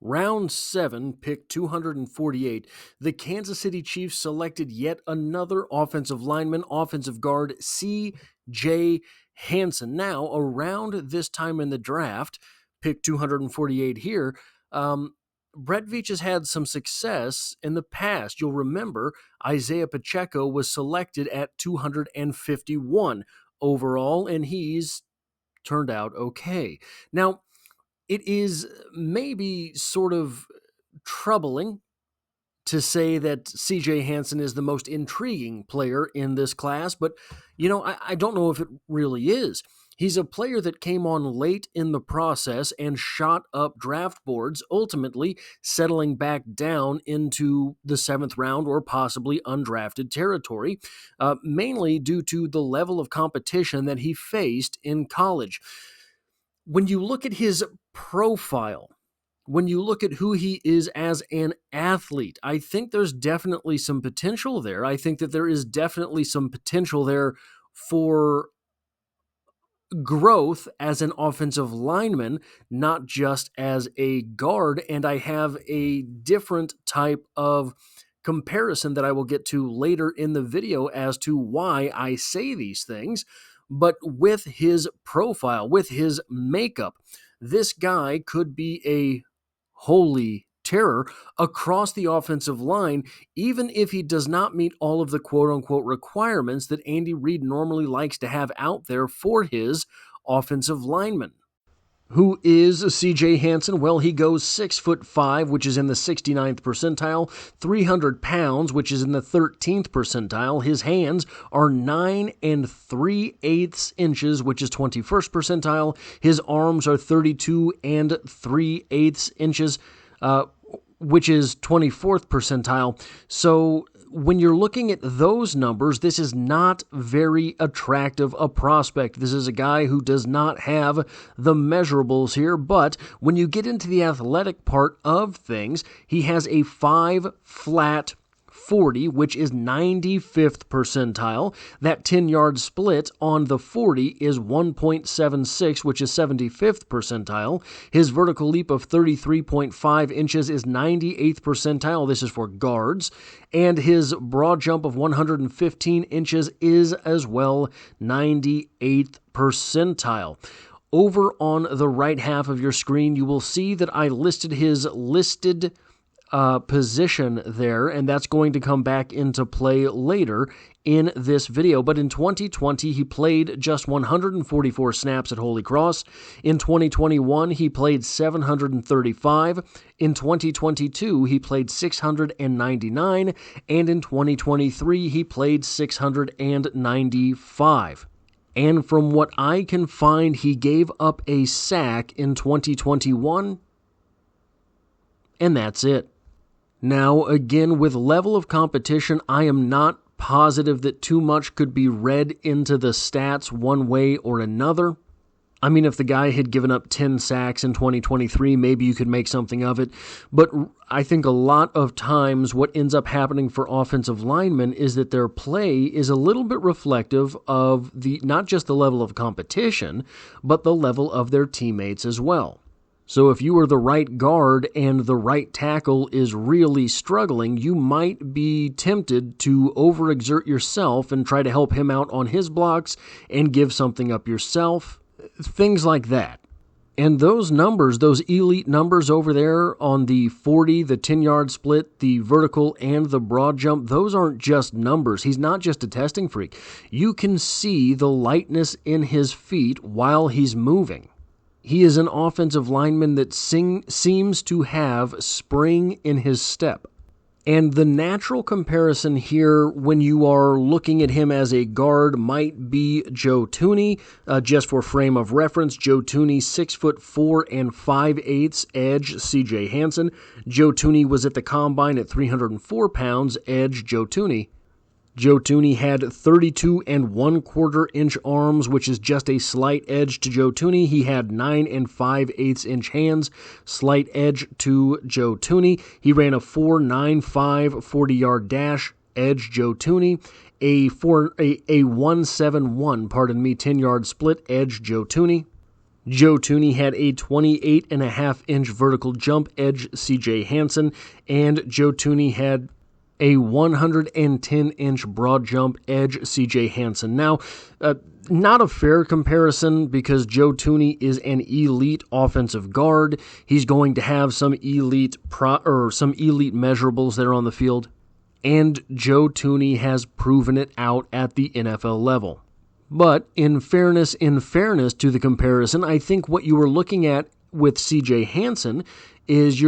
Round 7, pick 248, the Kansas City Chiefs selected yet another offensive lineman, offensive guard CJ Hansen. Now, around this time in the draft, pick 248 here, Brett Veach has had some success in the past. You'll remember Isaiah Pacheco was selected at 251 overall, and he's turned out okay. Now, it is maybe sort of troubling to say that CJ Hansen is the most intriguing player in this class, but, I don't know if it really is. He's a player that came on late in the process and shot up draft boards, ultimately settling back down into the 7th round or possibly undrafted territory, mainly due to the level of competition that he faced in college. When you look at his profile, when you look at who he is as an athlete, I think there's definitely some potential there. I think that there is definitely some potential there for growth as an offensive lineman, not just as a guard. And I have a different type of comparison that I will get to later in the video as to why I say these things. But with his profile, with his makeup, this guy could be a holy terror across the offensive line, even if he does not meet all of the quote-unquote requirements that Andy Reid normally likes to have out there for his offensive linemen. Who is CJ Hansen? Well, he goes 6'5", which is in the 69th percentile, 300 pounds, which is in the 13th percentile. His hands are 9 3/8 inches, which is 21st percentile. His arms are 32 3/8 inches, which is 24th percentile. So when you're looking at those numbers, this is not very attractive a prospect. This is a guy who does not have the measurables here, but when you get into the athletic part of things, he has a 5 flat 40, which is 95th percentile. That 10-yard split on the 40 is 1.76, which is 75th percentile. His vertical leap of 33.5 inches is 98th percentile. This is for guards. And his broad jump of 115 inches is as well 98th percentile. Over on the right half of your screen, you will see that I listed his position there, and that's going to come back into play later in this video. But in 2020, he played just 144 snaps at Holy Cross. In 2021, he played 735. In 2022, he played 699. And in 2023, he played 695. And from what I can find, he gave up a sack in 2021, and that's it. Now, again, with level of competition, I am not positive that too much could be read into the stats one way or another. I mean, if the guy had given up 10 sacks in 2023, maybe you could make something of it. But I think a lot of times what ends up happening for offensive linemen is that their play is a little bit reflective of not just the level of competition, but the level of their teammates as well. So if you are the right guard and the right tackle is really struggling, you might be tempted to overexert yourself and try to help him out on his blocks and give something up yourself, things like that. And those numbers, those elite numbers over there on the 40, the 10-yard split, the vertical, and the broad jump, those aren't just numbers. He's not just a testing freak. You can see the lightness in his feet while he's moving. He is an offensive lineman that seems to have spring in his step. And the natural comparison here when you are looking at him as a guard might be Joe Thuney. Just for frame of reference, Joe Thuney, 6'4" and 5/8 edge, CJ Hansen. Joe Thuney was at the combine at 304 pounds, edge Joe Thuney. Joe Thuney had 32 1/4 inch arms, which is just a slight edge to Joe Thuney. He had 9 5/8 inch hands, slight edge to Joe Thuney. He ran a 4.95 40-yard dash, edge Joe Thuney. A 1.71, 10-yard split, edge Joe Thuney. Joe Thuney had a 28.5-inch vertical jump edge CJ Hansen, and Joe Thuney had a 110-inch broad jump edge CJ Hansen. Now, not a fair comparison because Joe Thuney is an elite offensive guard. He's going to have some elite measurables that are on the field, and Joe Thuney has proven it out at the NFL level. But in fairness to the comparison, I think what you were looking at with CJ Hansen is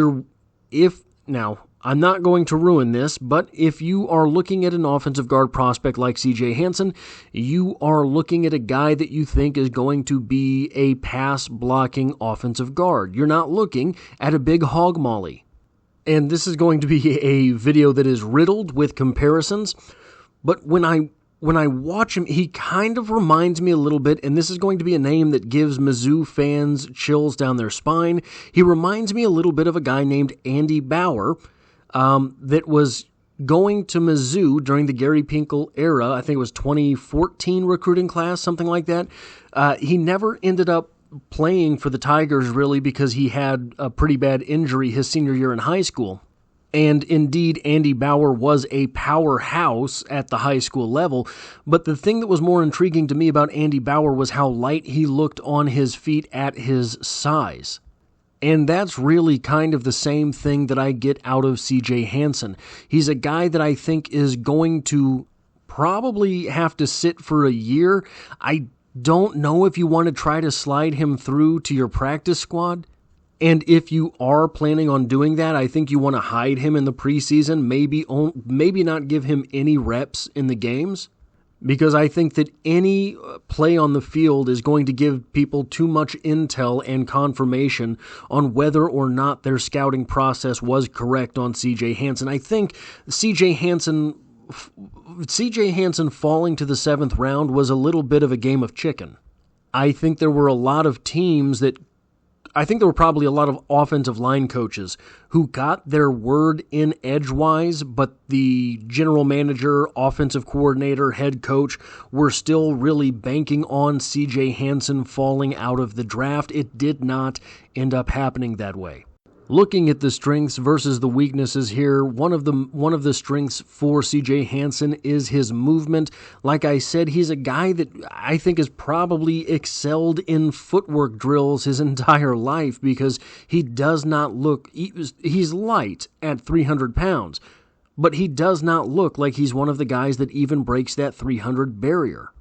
now, I'm not going to ruin this, but if you are looking at an offensive guard prospect like CJ Hansen, you are looking at a guy that you think is going to be a pass-blocking offensive guard. You're not looking at a big hog molly. And this is going to be a video that is riddled with comparisons, but when I watch him, he kind of reminds me a little bit, and this is going to be a name that gives Mizzou fans chills down their spine. He reminds me a little bit of a guy named Andy Bauer that was going to Mizzou during the Gary Pinkel era. I think it was 2014 recruiting class, something like that. He never ended up playing for the Tigers, really, because he had a pretty bad injury his senior year in high school. And indeed, Andy Bauer was a powerhouse at the high school level, but the thing that was more intriguing to me about Andy Bauer was how light he looked on his feet at his size. And that's really kind of the same thing that I get out of CJ Hansen. He's a guy that I think is going to probably have to sit for a year. I don't know if you want to try to slide him through to your practice squad. And if you are planning on doing that, I think you want to hide him in the preseason, maybe not give him any reps in the games, because I think that any play on the field is going to give people too much intel and confirmation on whether or not their scouting process was correct on CJ Hansen. I think CJ Hansen falling to the 7th round was a little bit of a game of chicken. I think there were probably a lot of offensive line coaches who got their word in edgewise, but the general manager, offensive coordinator, head coach were still really banking on CJ Hansen falling out of the draft. It did not end up happening that way. Looking at the strengths versus the weaknesses here, one of the strengths for CJ Hansen is his movement. Like I said, he's a guy that I think has probably excelled in footwork drills his entire life because he does not look, he's light at 300 pounds, but he does not look like he's one of the guys that even breaks that 300 barrier.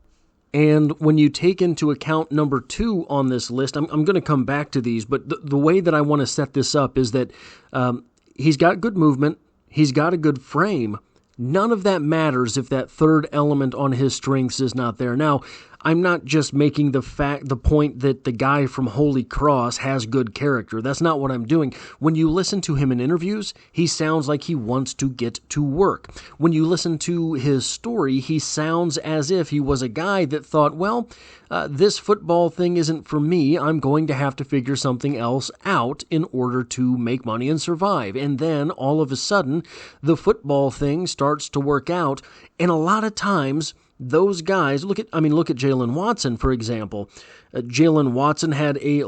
And when you take into account number 2 on this list, I'm going to come back to these, but the way that I want to set this up is that he's got good movement, he's got a good frame. None of that matters if that third element on his strengths is not there. Now, I'm not just making the point that the guy from Holy Cross has good character. That's not what I'm doing. When you listen to him in interviews, he sounds like he wants to get to work. When you listen to his story, he sounds as if he was a guy that thought, well, this football thing isn't for me. I'm going to have to figure something else out in order to make money and survive. And then all of a sudden, the football thing starts to work out. And a lot of times, those guys, look at Jalen Watson, for example. Jalen Watson had a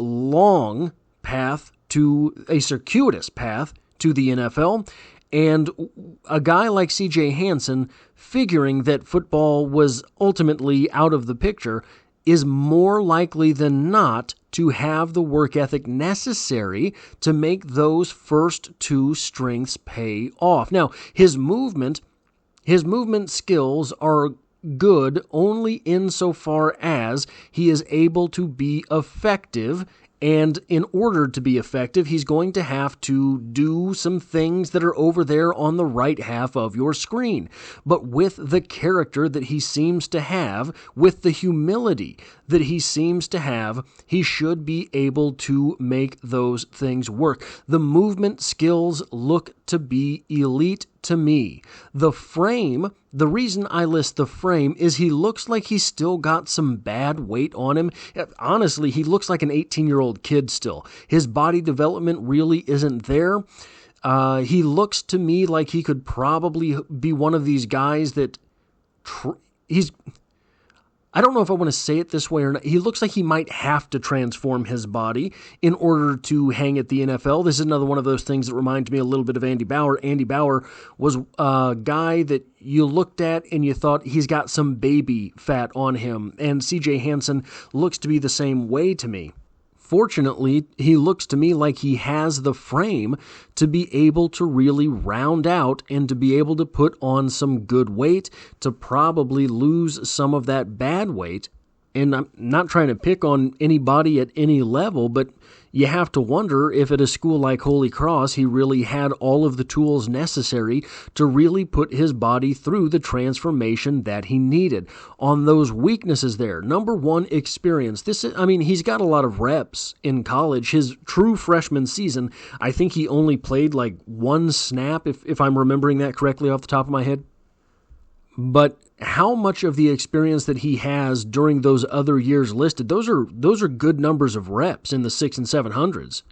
circuitous path to the NFL, and a guy like CJ Hansen, figuring that football was ultimately out of the picture, is more likely than not to have the work ethic necessary to make those first 2 strengths pay off. Now, his movement skills are good only insofar as he is able to be effective, and in order to be effective, he's going to have to do some things that are over there on the right half of your screen. But with the character that he seems to have, with the humility that he seems to have, he should be able to make those things work. The movement skills look to be elite to me. The frame, the reason I list the frame is he looks like he's still got some bad weight on him. Honestly, he looks like an 18-year-old kid still. His body development really isn't there. He looks to me like he could probably be one of these guys that I don't know if I want to say it this way or not. He looks like he might have to transform his body in order to hang at the NFL. This is another one of those things that reminds me a little bit of Andy Bauer. Andy Bauer was a guy that you looked at and you thought he's got some baby fat on him. And CJ Hansen looks to be the same way to me. Fortunately, he looks to me like he has the frame to be able to really round out and to be able to put on some good weight, to probably lose some of that bad weight. And I'm not trying to pick on anybody at any level, but you have to wonder if at a school like Holy Cross he really had all of the tools necessary to really put his body through the transformation that he needed. On those weaknesses there, number one, experience. He's got a lot of reps in college. His true freshman season, I think he only played like one snap, if I'm remembering that correctly off the top of my head. But how much of the experience that he has during those other years listed, those are good numbers of reps in the 600s and 700s.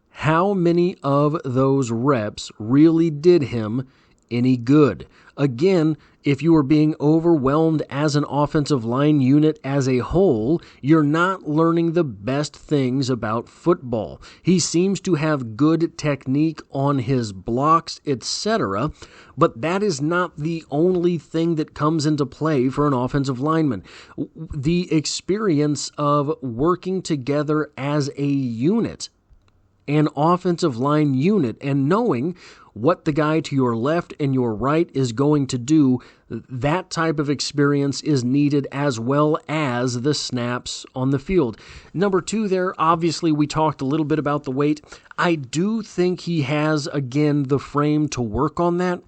How many of those reps really did him any good? Again, if you are being overwhelmed as an offensive line unit as a whole, you're not learning the best things about football. He seems to have good technique on his blocks, etc., but that is not the only thing that comes into play for an offensive lineman. The experience of working together as a unit, an offensive line unit, and knowing what the guy to your left and your right is going to do, that type of experience is needed as well as the snaps on the field. Number two there, obviously we talked a little bit about the weight. I do think he has, again, the frame to work on that.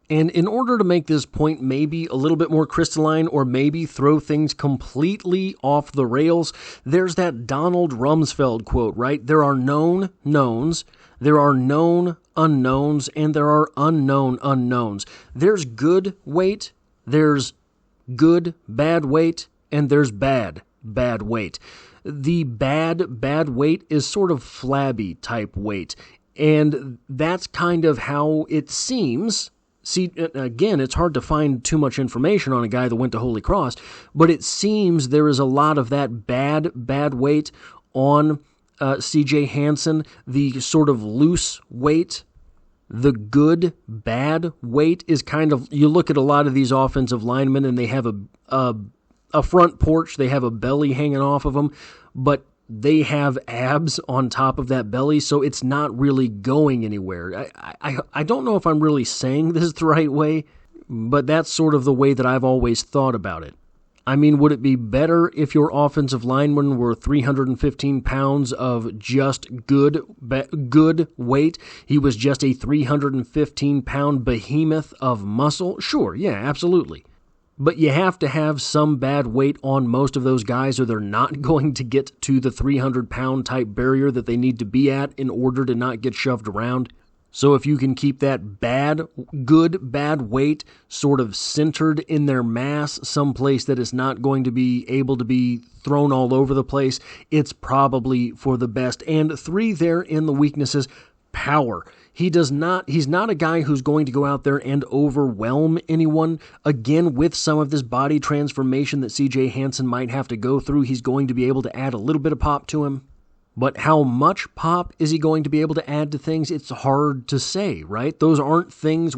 And in order to make this point maybe a little bit more crystalline or maybe throw things completely off the rails, there's that Donald Rumsfeld quote, right? There are known knowns, there are known unknowns, and there are unknown unknowns. There's good weight, there's good bad weight, and there's bad weight. The bad weight is sort of flabby type weight, and that's kind of how it seems. See, again, it's hard to find too much information on a guy that went to Holy Cross, but it seems there is a lot of that bad weight on CJ Hansen, the sort of loose weight. The good bad weight is kind of, you look at a lot of these offensive linemen and they have a front porch, they have a belly hanging off of them, but they have abs on top of that belly, so it's not really going anywhere. I don't know if I'm really saying this the right way, but that's sort of the way that I've always thought about it. I mean, would it be better if your offensive linemen were 315 pounds of just good weight? He was just a 315-pound behemoth of muscle? Sure, yeah, absolutely. But you have to have some bad weight on most of those guys or they're not going to get to the 300-pound type barrier that they need to be at in order to not get shoved around. So if you can keep that good bad weight sort of centered in their mass, someplace that is not going to be able to be thrown all over the place, it's probably for the best. And three there in the weaknesses, power. He's not a guy who's going to go out there and overwhelm anyone. Again, with some of this body transformation that CJ Hansen might have to go through, he's going to be able to add a little bit of pop to him. But how much pop is he going to be able to add to things? It's hard to say, right? Those aren't things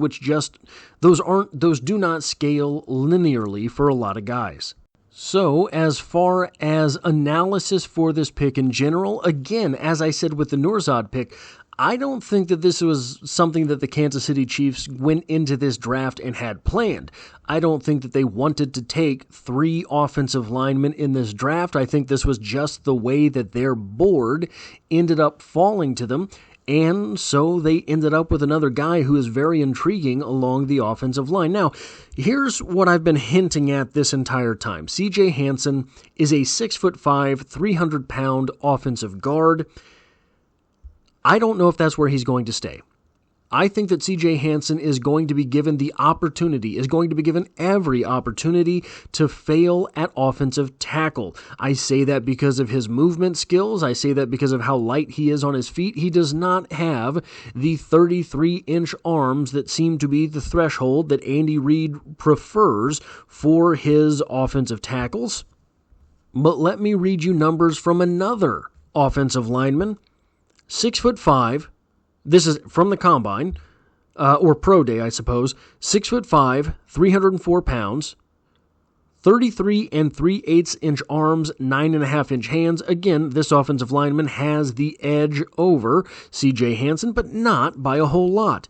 those do not scale linearly for a lot of guys. So, as far as analysis for this pick in general, again, as I said with the Nourzad pick, I don't think that this was something that the Kansas City Chiefs went into this draft and had planned. I don't think that they wanted to take 3 offensive linemen in this draft. I think this was just the way that their board ended up falling to them, and so they ended up with another guy who is very intriguing along the offensive line. Now, here's what I've been hinting at this entire time. CJ Hansen is a 6'5", 300-pound offensive guard. I don't know if that's where he's going to stay. I think that CJ Hansen is going to be given every opportunity to fail at offensive tackle. I say that because of his movement skills. I say that because of how light he is on his feet. He does not have the 33-inch arms that seem to be the threshold that Andy Reid prefers for his offensive tackles. But let me read you numbers from another offensive lineman. 6'5", this is from the combine, or pro day, I suppose. 6'5", 304 pounds, 33 3/8 inch arms, 9.5 inch hands. Again, this offensive lineman has the edge over CJ Hansen, but not by a whole lot.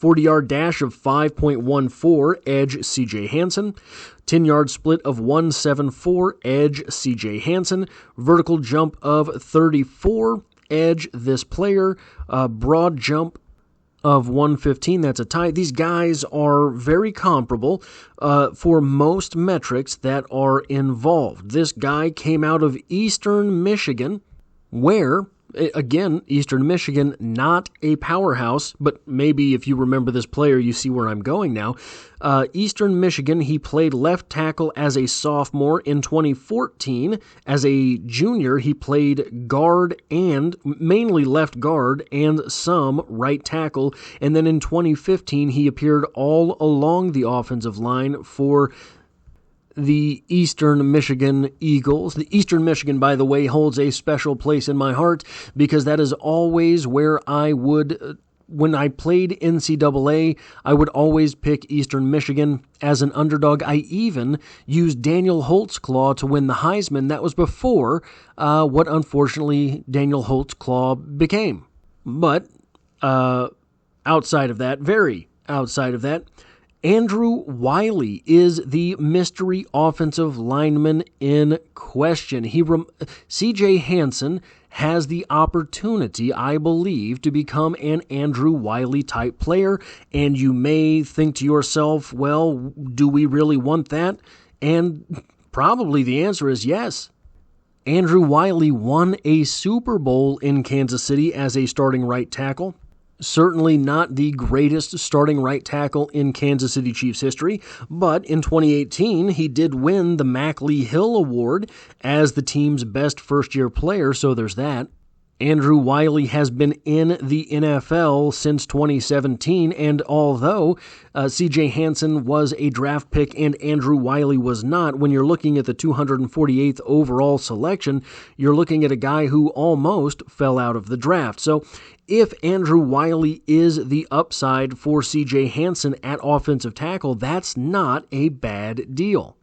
40-yard dash of 5.14, edge CJ Hansen. 10-yard split of 1.74, edge CJ Hansen. Vertical jump of 34, edge this player. Broad jump of 115, that's a tie. These guys are very comparable for most metrics that are involved. This guy came out of Eastern Michigan, where, again, Eastern Michigan, not a powerhouse, but maybe if you remember this player, you see where I'm going now. Eastern Michigan, he played left tackle as a sophomore. In 2014, as a junior, he played guard and mainly left guard and some right tackle. And then in 2015, he appeared all along the offensive line for the Eastern Michigan Eagles. The Eastern Michigan, by the way, holds a special place in my heart because that is always where I would, when I played NCAA, I would always pick Eastern Michigan as an underdog. I even used Daniel Holtzclaw to win the Heisman. That was before what unfortunately Daniel Holtzclaw became. But outside of that, very outside of that, Andrew Wiley is the mystery offensive lineman in question. CJ Hansen has the opportunity, I believe, to become an Andrew Wiley type player, and you may think to yourself, well, do we really want that? And probably the answer is yes. Andrew Wiley won a Super Bowl in Kansas City as a starting right tackle. Certainly not the greatest starting right tackle in Kansas City Chiefs history, but in 2018, he did win the Mack Hill Award as the team's best first-year player, so there's that. Andrew Wiley has been in the NFL since 2017, and although CJ Hansen was a draft pick and Andrew Wiley was not, when you're looking at the 248th overall selection, you're looking at a guy who almost fell out of the draft. So if Andrew Wiley is the upside for CJ Hansen at offensive tackle, that's not a bad deal.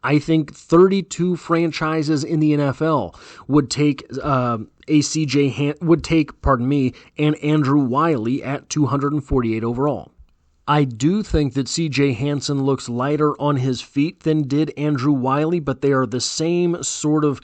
I think 32 franchises in the NFL would take an Andrew Wiley at 248 overall. I do think that CJ Hansen looks lighter on his feet than did Andrew Wiley, but they are the same sort of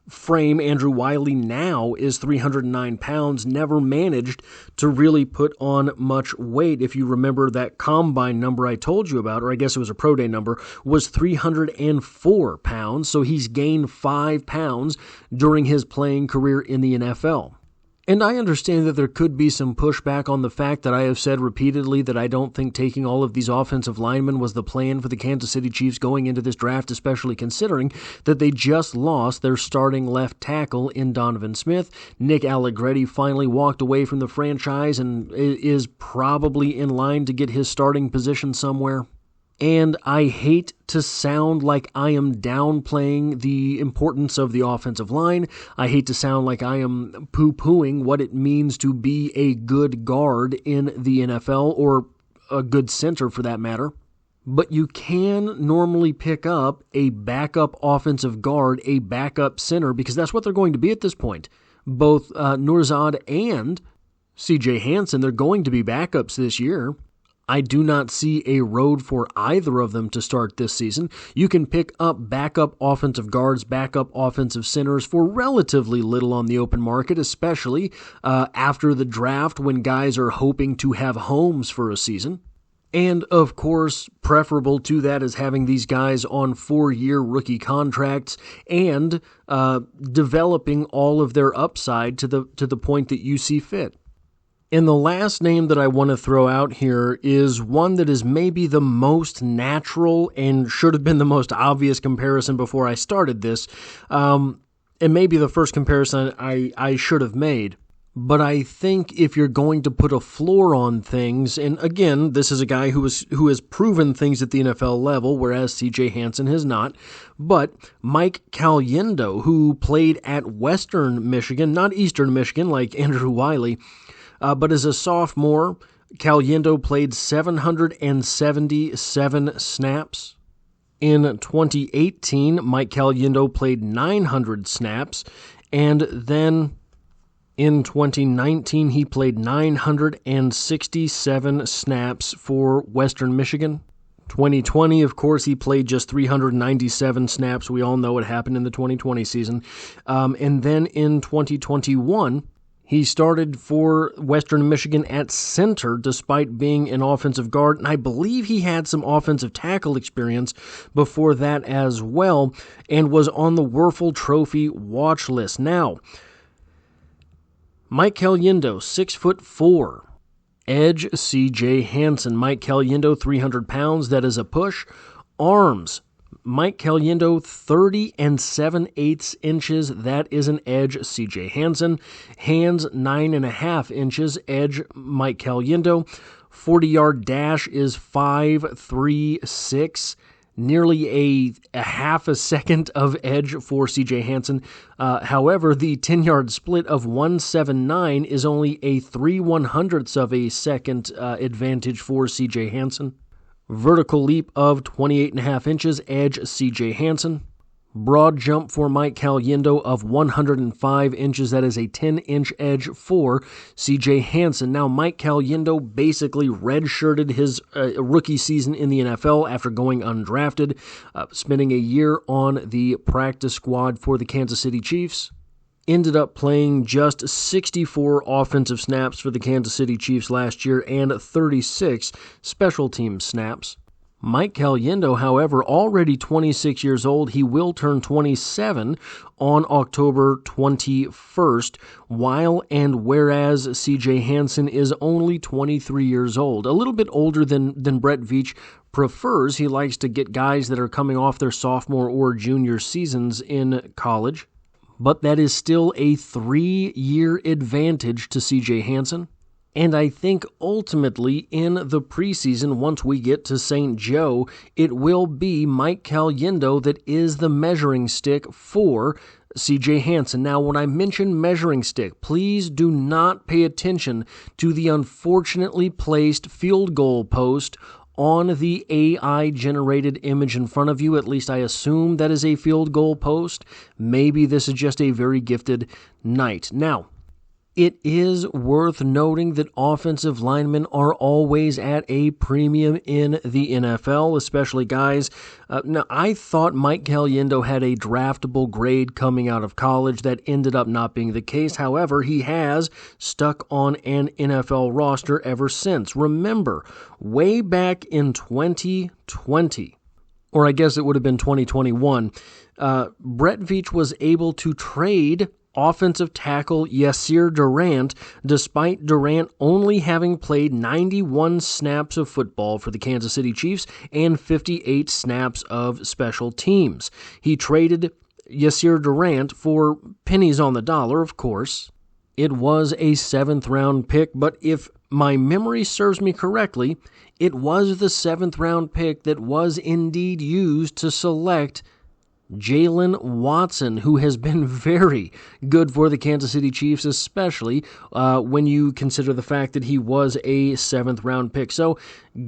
frame. Andrew Wiley now is 309 pounds, never managed to really put on much weight. If you remember that combine number I told you about, or I guess it was a pro day number, was 304 pounds, so he's gained 5 pounds during his playing career in the NFL. And I understand that there could be some pushback on the fact that I have said repeatedly that I don't think taking all of these offensive linemen was the plan for the Kansas City Chiefs going into this draft, especially considering that they just lost their starting left tackle in Donovan Smith. Nick Allegretti finally walked away from the franchise and is probably in line to get his starting position somewhere. And I hate to sound like I am downplaying the importance of the offensive line. I hate to sound like I am poo-pooing what it means to be a good guard in the NFL, or a good center for that matter. But you can normally pick up a backup offensive guard, a backup center, because that's what they're going to be at this point. Both Nourzad and CJ Hansen, they're going to be backups this year. I do not see a road for either of them to start this season. You can pick up backup offensive guards, backup offensive centers for relatively little on the open market, especially after the draft when guys are hoping to have homes for a season. And, of course, preferable to that is having these guys on 4-year rookie contracts and developing all of their upside to the point that you see fit. And the last name that I want to throw out here is one that is maybe the most natural and should have been the most obvious comparison before I started this, and maybe the first comparison I should have made. But I think if you're going to put a floor on things, and again, this is a guy who has proven things at the NFL level, whereas CJ Hansen has not, but Mike Caliendo, who played at Western Michigan, not Eastern Michigan like Andrew Wiley, but as a sophomore, Caliendo played 777 snaps. In 2018, Mike Caliendo played 900 snaps, and then in 2019, he played 967 snaps for Western Michigan. 2020, of course, he played just 397 snaps. We all know what happened in the 2020 season. And then in 2021, he started for Western Michigan at center despite being an offensive guard, and I believe he had some offensive tackle experience before that as well, and was on the Werfel Trophy watch list. Now, Mike Caliendo, 6'4". Edge, CJ Hansen. Mike Caliendo, 300 pounds. That is a push. Arms, Mike Caliendo, 30 7/8 inches. That is an edge, CJ Hansen. Hands, 9.5 inches. Edge, Mike Caliendo. 40-yard dash is 5.36. Nearly a half a second of edge for CJ Hansen. However, the 10-yard split of 1.79 is only a 3/100ths of a second advantage for CJ Hansen. Vertical leap of 28.5 inches, edge CJ Hansen. Broad jump for Mike Caliendo of 105 inches. That is a 10-inch edge for CJ Hansen. Now, Mike Caliendo basically redshirted his rookie season in the NFL after going undrafted, spending a year on the practice squad for the Kansas City Chiefs. Ended up playing just 64 offensive snaps for the Kansas City Chiefs last year and 36 special team snaps. Mike Caliendo, however, already 26 years old. He will turn 27 on October 21st, while and whereas CJ Hansen is only 23 years old. A little bit older than Brett Veach prefers. He likes to get guys that are coming off their sophomore or junior seasons in college. But that is still a 3-year advantage to CJ Hansen. And I think ultimately in the preseason, once we get to St. Joe, it will be Mike Caliendo that is the measuring stick for CJ Hansen. Now, when I mention measuring stick, please do not pay attention to the unfortunately placed field goal post on the AI-generated image in front of you. At least I assume that is a field goal post. Maybe this is just a very gifted night. Now, it is worth noting that offensive linemen are always at a premium in the NFL, especially guys. Now, I thought Mike Caliendo had a draftable grade coming out of college. That ended up not being the case. However, he has stuck on an NFL roster ever since. Remember, way back in 2020, or I guess it would have been 2021, Brett Veach was able to trade offensive tackle Yasir Durant, despite Durant only having played 91 snaps of football for the Kansas City Chiefs and 58 snaps of special teams. He traded Yasir Durant for pennies on the dollar, of course. It was a 7th-round pick, but if my memory serves me correctly, it was the 7th-round pick that was indeed used to select Jalen Watson, who has been very good for the Kansas City Chiefs, especially when you consider the fact that he was a 7th-round pick. So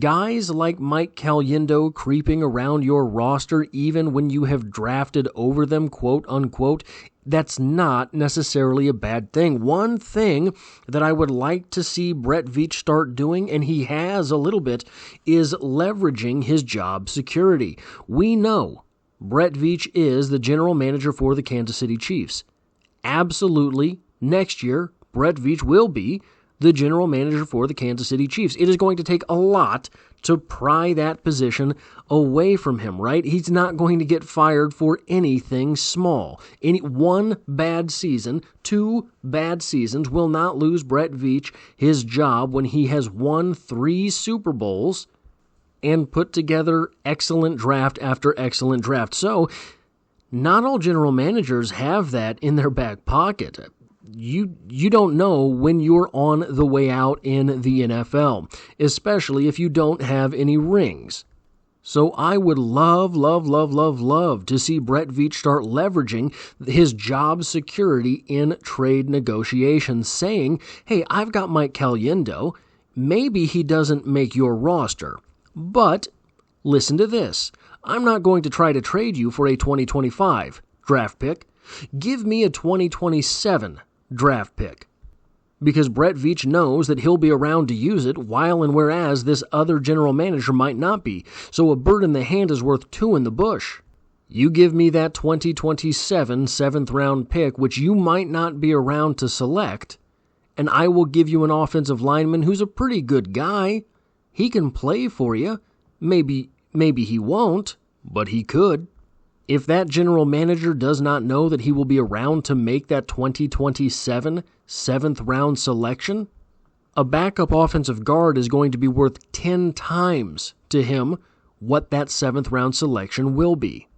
guys like Mike Caliendo creeping around your roster even when you have drafted over them, quote unquote, that's not necessarily a bad thing. One thing that I would like to see Brett Veach start doing, and he has a little bit, is leveraging his job security. We know Brett Veach is the general manager for the Kansas City Chiefs. Absolutely, next year, Brett Veach will be the general manager for the Kansas City Chiefs. It is going to take a lot to pry that position away from him, right? He's not going to get fired for anything small. One bad season, 2 bad seasons will not lose Brett Veach his job when he has won 3 Super Bowls and put together excellent draft after excellent draft. So, not all general managers have that in their back pocket. you don't know when you're on the way out in the NFL, especially if you don't have any rings. So I would love to see Brett Veach start leveraging his job security in trade negotiations, saying, hey, I've got Mike Caliendo. Maybe he doesn't make your roster, but listen to this. I'm not going to try to trade you for a 2025 draft pick. Give me a 2027 draft pick. Because Brett Veach knows that he'll be around to use it, while and whereas this other general manager might not be. So a bird in the hand is worth two in the bush. You give me that 2027 7th-round pick, which you might not be around to select, and I will give you an offensive lineman who's a pretty good guy. He can play for you. Maybe he won't, but he could. If that general manager does not know that he will be around to make that 2027 7th-round selection, a backup offensive guard is going to be worth 10 times to him what that 7th-round selection will be.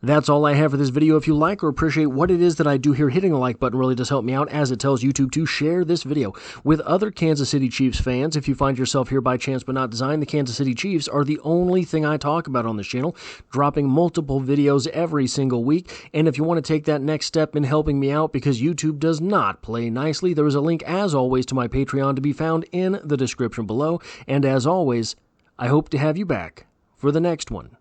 That's all I have for this video. If you like or appreciate what it is that I do here, hitting the like button really does help me out, as it tells YouTube to share this video with other Kansas City Chiefs fans. If you find yourself here by chance but not design, the Kansas City Chiefs are the only thing I talk about on this channel, dropping multiple videos every single week. And if you want to take that next step in helping me out, because YouTube does not play nicely, there is a link, as always, to my Patreon to be found in the description below. And as always, I hope to have you back for the next one.